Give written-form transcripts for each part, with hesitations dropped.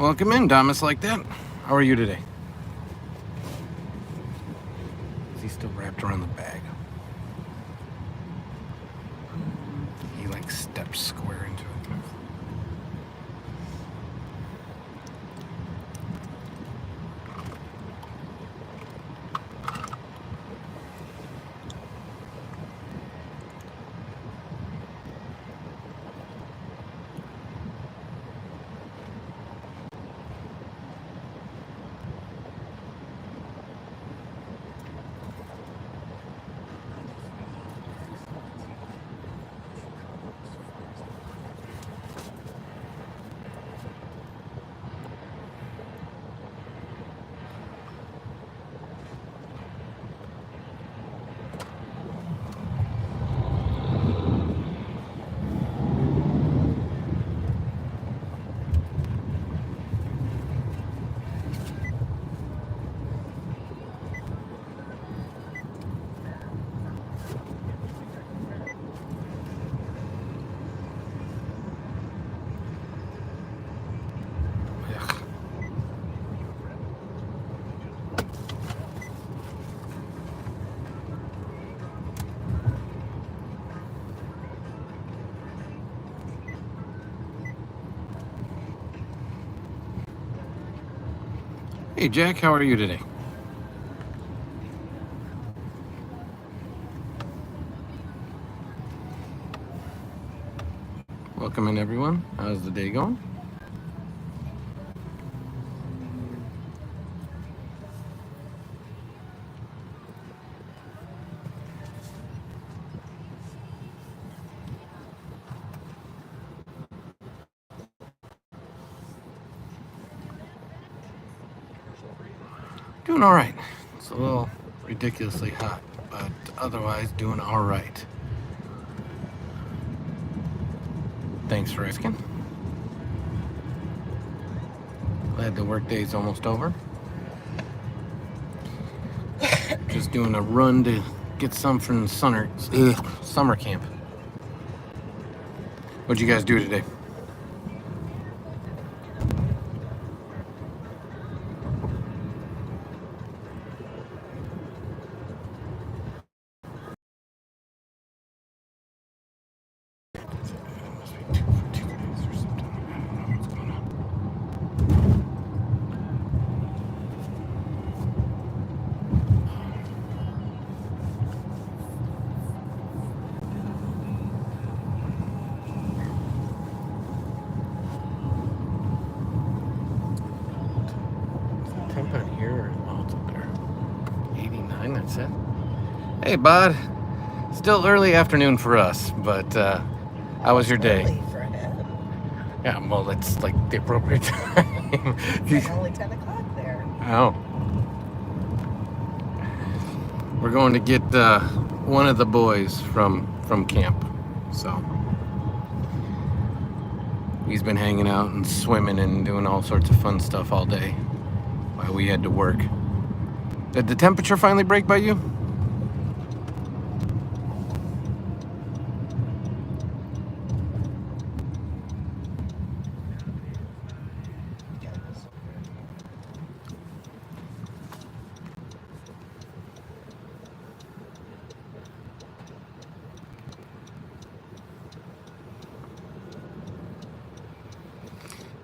Welcome in, Thomas, like that. How are you today? Is he still wrapped around the bag? He like steps square into it. Hey, Jack, how are you today? Welcome in, everyone. How's the day going? Doing all right. It's a little ridiculously hot, but otherwise doing all right. Thanks for asking. Glad the workday's almost over. Just doing a run to get some from summer camp. What'd you guys do today? Temp on here, oh, it's up there. 89, that's it. Hey, bud. Still early afternoon for us, but how was your day? Early for him. Yeah, well, it's like the appropriate time. It's like only 10 o'clock there. Oh. We're going to get one of the boys from camp. So he's been hanging out and swimming and doing all sorts of fun stuff all day while we had to work. Did the temperature finally break by you?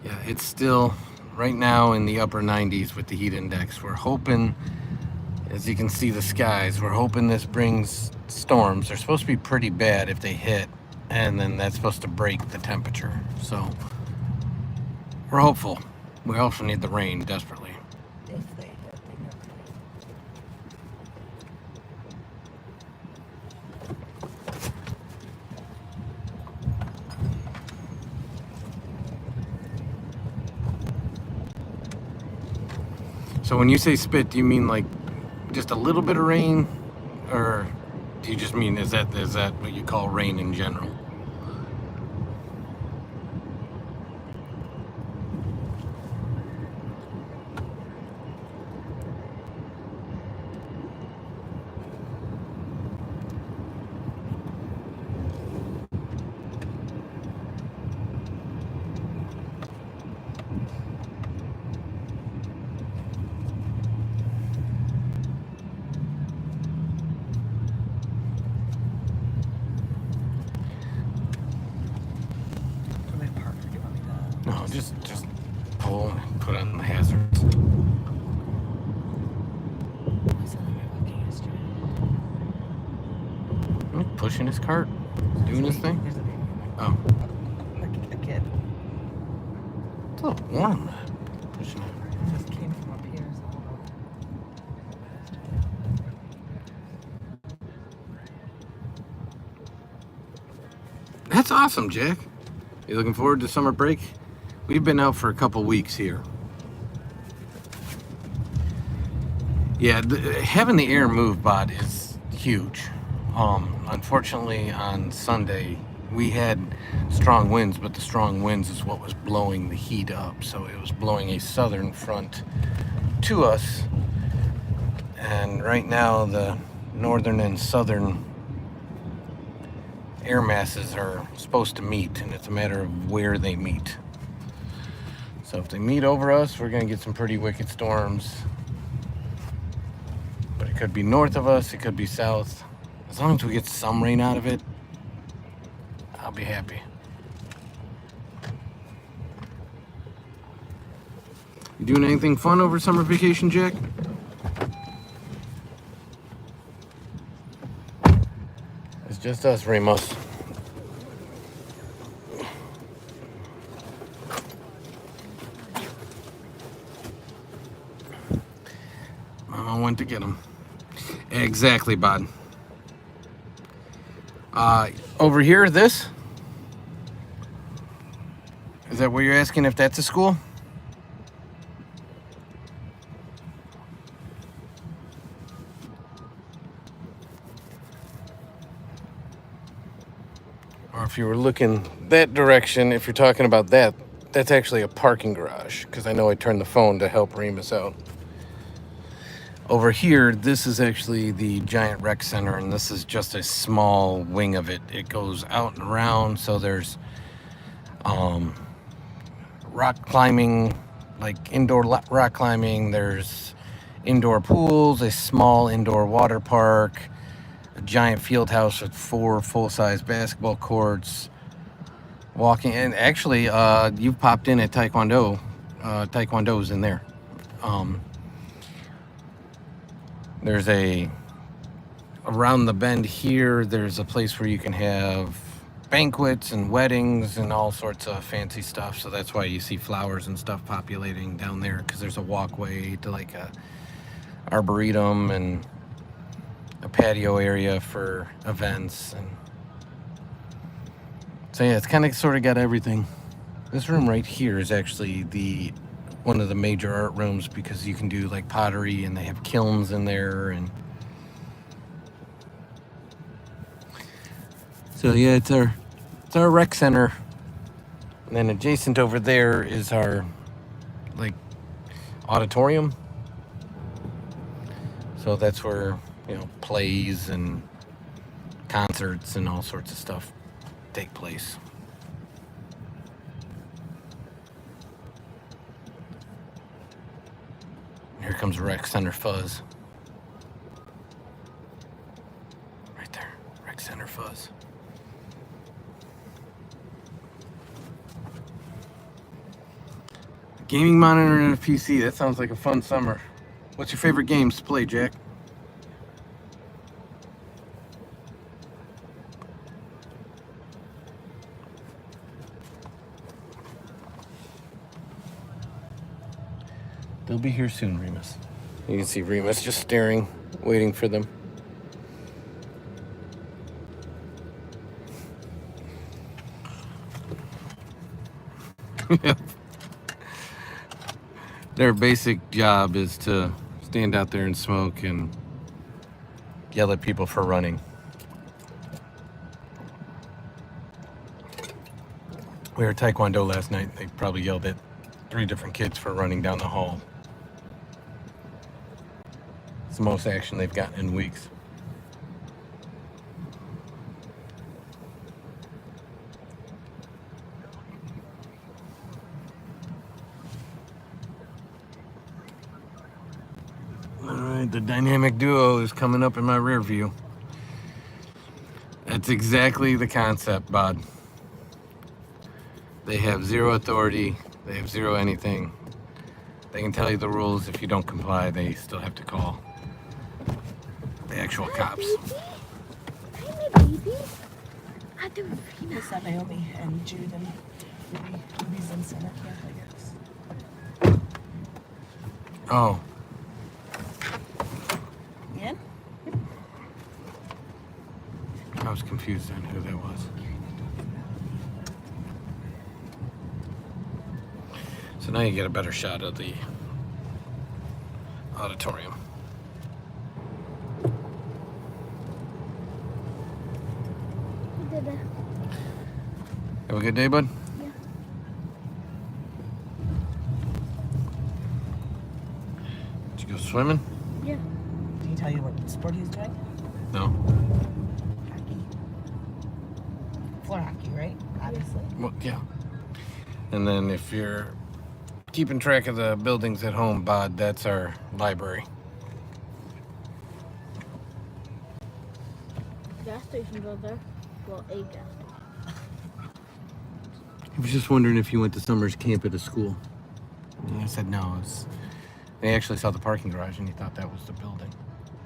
Yeah, it's still right now in the upper 90s with the heat index. We're hoping, as you can see the skies, we're hoping this brings storms. They're supposed to be pretty bad if they hit, and then that's supposed to break the temperature. So we're hopeful. We also need the rain desperately. If they hit, they know. So when you say spit, do you mean like just a little bit of rain, or do you just mean is that what you call rain in general? pushing his cart? Doing his thing? There's a baby. Oh, A kid. it's a little warm. Pushing it. It just came from up here. So That's awesome, Jack. You looking forward to summer break? We've been out for a couple weeks here. Yeah, having the air move bot is huge. Unfortunately, on Sunday, we had strong winds, but the strong winds is what was blowing the heat up. So it was blowing a southern front to us. And right now, the northern and southern air masses are supposed to meet, and it's a matter of where they meet. So if they meet over us, we're going to get some pretty wicked storms. But it could be north of us, it could be south. As long as we get some rain out of it, I'll be happy. You doing anything fun over summer vacation, Jack? It's just us, Ramos. Mama went to get him. Exactly, bud. Over here, this? Is that where you're asking if that's a school? Or if you were looking that direction, if you're talking about that, that's actually a parking garage, because I know I turned the phone to help Remus out. Over here, this is actually the giant rec center, and this is just a small wing of it. It goes out and around, so there's rock climbing, like indoor rock climbing. There's indoor pools, a small indoor water park, a giant field house with 4 full-size basketball courts, walking. And actually, you've popped in at Taekwondo. Taekwondo's in there. There's around the bend here, there's a place where you can have banquets and weddings and all sorts of fancy stuff. So that's why you see flowers and stuff populating down there, because there's a walkway to like a arboretum and a patio area for events. And so yeah, it's kind of sort of got everything. This room right here is actually one of the major art rooms, because you can do like pottery, and they have kilns in there. And so yeah, it's our rec center. And then adjacent over there is our like auditorium. So that's where, plays and concerts and all sorts of stuff take place. Here comes Rec Center Fuzz. Right there, Rec Center Fuzz. Gaming monitor and a PC, that sounds like a fun summer. What's your favorite games to play, Jack? They'll be here soon, Remus. You can see Remus just staring, waiting for them. Their basic job is to stand out there and smoke and yell at people for running. We were at Taekwondo last night. They probably yelled at 3 different kids for running down the hall. It's the most action they've gotten in weeks. Alright, the dynamic duo is coming up in my rear view. That's exactly the concept, Bod. They have 0 authority. They have 0 anything. They can tell you the rules. If you don't comply, they still have to call the actual cops. Hi, Nippy. baby at the They arena. saw Naomi and Jude and Ruby's in summer camp, I guess. Oh, In? I was confused on who that was. So now you get a better shot of the auditorium. We did it. Have a good day, bud? Yeah. Did you go swimming? Yeah. Did he tell you what sport he's doing? No. Hockey. Floor hockey, right? Obviously. Well, yeah. And then if you're keeping track of the buildings at home, Bod, that's our library. Gas station's over there. Well, a gas station. I was just wondering if you went to summer's camp at a school. And I said no. They actually saw the parking garage and he thought that was the building.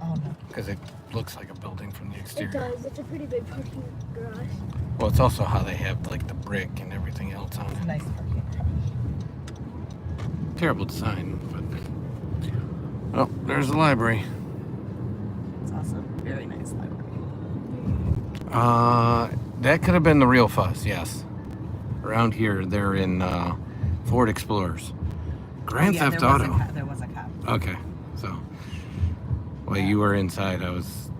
Oh, no. Because it looks like a building from the It exterior. does. It's a pretty big parking garage. Well, it's also how they have like the brick and everything else on It's a it. nice parking garage. Terrible design, but... Oh, there's the library. It's also a very nice library. That could have been the real Fuzz, yes. Around here, they're in Ford Explorers. Grand Yeah, Theft there was a Auto. There was a cop. Okay, so while you were inside, I was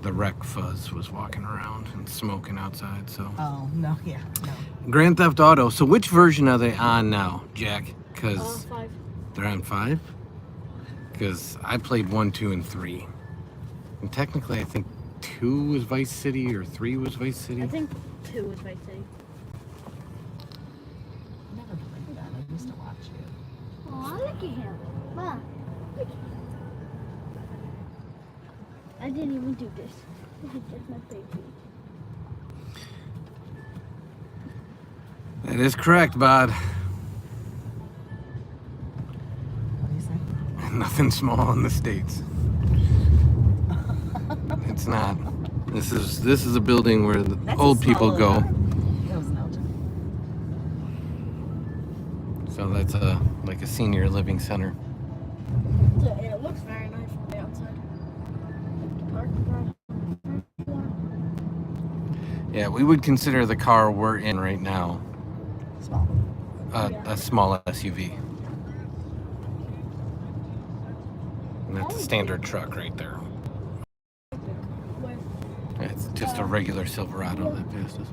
the wreck Fuzz was walking around and smoking outside. So Oh, no, yeah, no. Grand Theft Auto. So which version are they on now, Jack? Because 5. they're on 5. Because I played 1, 2, and 3, and technically I think 2 was Vice City or 3 was Vice City. I think 2 was Vice City. Never played that. I used to watch you. Oh, look at him. Mom, look at him. I didn't even do this. This is just my baby. That is correct, Bod. What do you say? Nothing small in the States. It's not. This is a building where the That's a old people small go. little- It was an Elgin. So that's like a senior living center. So, and it looks very nice from the outside. Like the parking garage. Yeah, we would consider the car we're in right now Small. a small SUV. And that's a standard truck right there. Where? It's just a regular Silverado that passed us.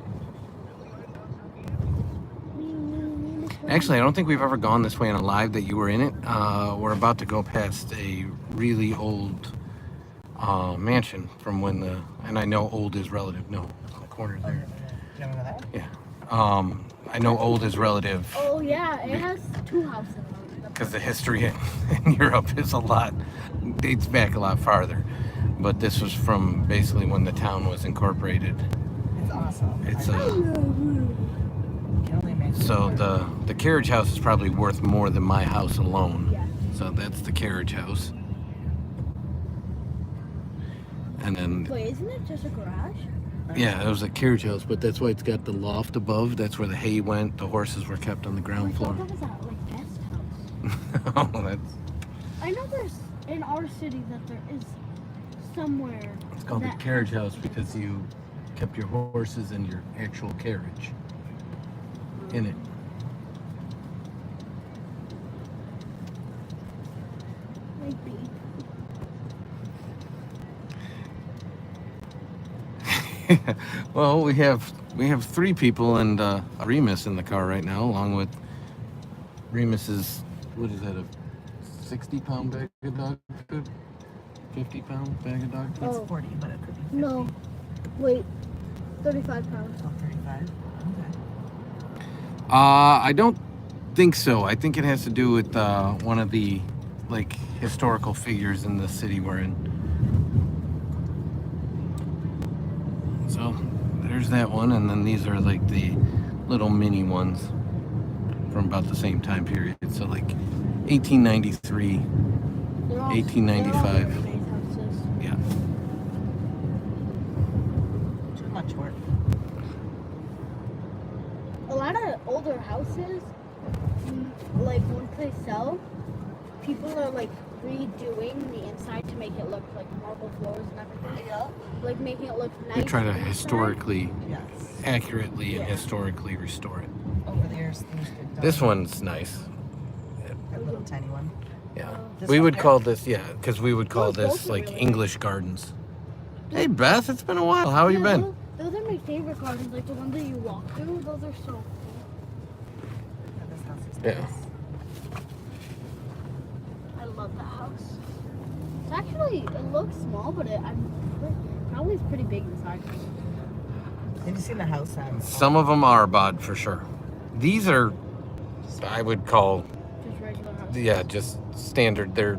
Actually, I don't think we've ever gone this way on a live that you were in it. We're about to go past a really old mansion from when and I know old is relative. No, it's in the corner Oh, there. do you remember that? Yeah. I know old is relative Oh yeah, it has 2 houses. because the history in Europe is dates back a lot farther. But this was from basically when the town was incorporated. It's awesome. It's I a can only imagine. So the carriage house is probably worth more than my house alone. Yeah. So that's the carriage house. And then, Wait, isn't it just a garage? yeah, it was a carriage house, but that's why it's got the loft above. That's where the hay went. The horses were kept on the I ground floor. thought that was a like guest house. Oh, that's I know there's in our city that there is somewhere. it's called the that carriage has- house because you kept your horses and your actual carriage in it. Maybe. Well, we have 3 people and Remus in the car right now, along with Remus's, what is that, a 60-pound bag of dog food? 50-pound bag of dog food? It's Oh. 40, but it could be 50. No. Wait. 35 pounds. Oh, 35. Okay. I don't think so. I think it has to do with one of the like historical figures in the city we're in. So there's that one, and then these are like the little mini ones from about the same time period. So like 1893. They're all, 1895. they're all very nice houses. Yeah. regular houses, like once they sell, people are like redoing the inside to make it look like marble floors and everything. Yeah. Like making it look nice. They try to inside. historically, Yes. accurately, and Yeah. historically restore it. Over there's been This done. one's nice. That little tiny one. Yeah. This We one would here? call this, yeah, because we would call Those this both are like really English gardens. Hey, Beth, it's been a while. How you Yeah, been? Those are my favorite gardens, like the ones that you walk through. Those are so cool. Yeah, this house is Yeah. nice. I love that house. It's actually, it looks small, but probably it's pretty big inside. Have you seen the house at? Some of them are bod for sure. These are, I would call, Just regular house. yeah, just standard. They're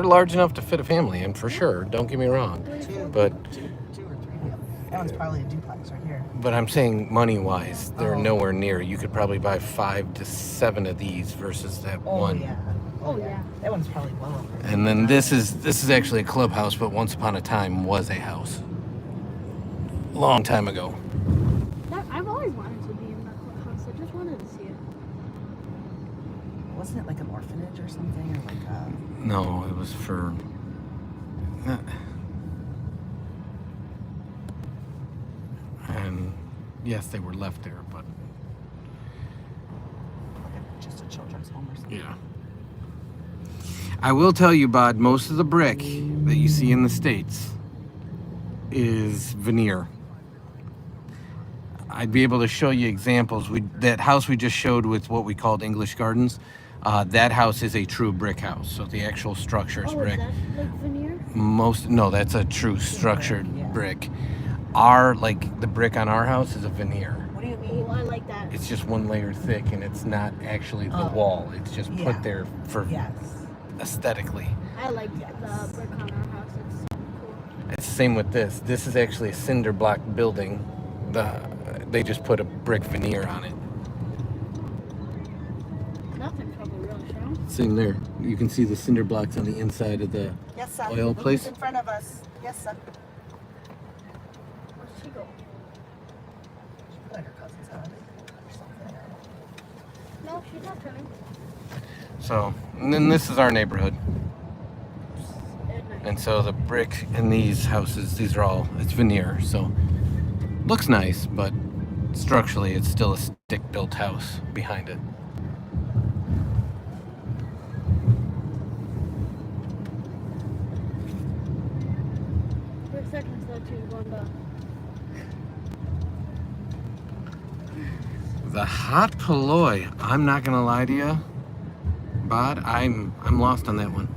large enough to fit a family in for sure. Don't get me wrong. Two. But Two or three. That one's probably a duplex right here. I'm saying money wise, they're Oh. nowhere near. You could probably buy 5 to 7 of these versus that one. Yeah. Oh, yeah. That one's probably well over. And then this is actually a clubhouse, but once upon a time was a house. Long time ago. I've always wanted to be in that house. I just wanted to see it. Wasn't it like an orphanage or something, or like a? No, it was for. And yes, they were left there, but Just a children's home or something. yeah. I will tell you, Bod, most of the brick that you see in the States is veneer. I'd be able to show you examples. That house we just showed with what we called English Gardens, that house is a true brick house. So the actual structure is Oh, brick. is that like veneer? No, that's a true structured Yeah. brick. The brick on our house is a veneer. What do you Oh, mean? I like that. It's just one layer thick, and it's not actually the Oh. wall. It's just Yeah. put there for Yes. aesthetically. I like Yes. the brick on our house. It's so cool. It's the same with this. This is actually a cinder block building. They just put a brick veneer on it. Nothing's probably really strong. Same there. You can see the cinder blocks on the inside of the. Yes, sir. Oil Look place? who's in front of us. Yes, sir. Where'd she go? Like her cousin's house or something. No, she's not turning. So, and then this is our neighborhood. At night. And so the brick in these houses, these are all, it's veneer. So, looks nice, but structurally it's still a stick built house behind it. For a second, I thought she was going to. The hot Polloy, I'm not gonna lie to you, Bod, I'm lost on that one.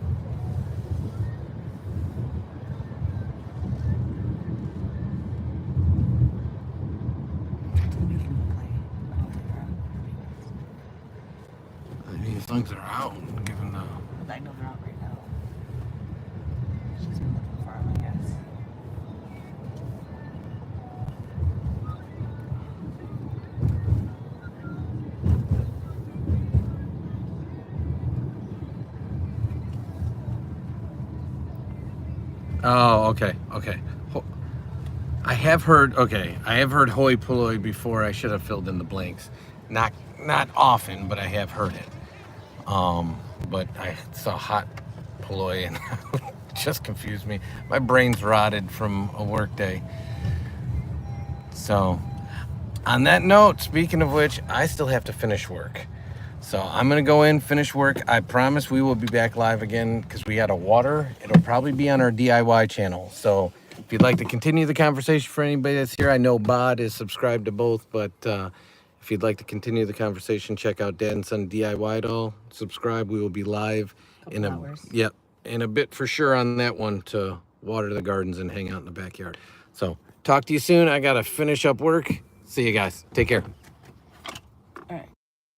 Maybe you can play. I mean, as long as they're out, given the. I know they're out right now. She's been looking for him, I guess. Oh, okay. I have heard hoi polloi before. I should have filled in the blanks. Not often, but I have heard it. But I saw hot polloi and it just confused me. My brain's rotted from a work day. So, on that note, speaking of which, I still have to finish work. So I'm gonna go in, finish work. I promise we will be back live again because we had a water. It'll probably be on our DIY channel. So if you'd like to continue the conversation for anybody that's here, I know Bod is subscribed to both, but if you'd like to continue the conversation, check out Dad and Son DIY Doll. Subscribe. We will be live in Couple hours. in a bit for sure on that one to water the gardens and hang out in the backyard. So talk to you soon. I gotta finish up work. See you guys. Take care.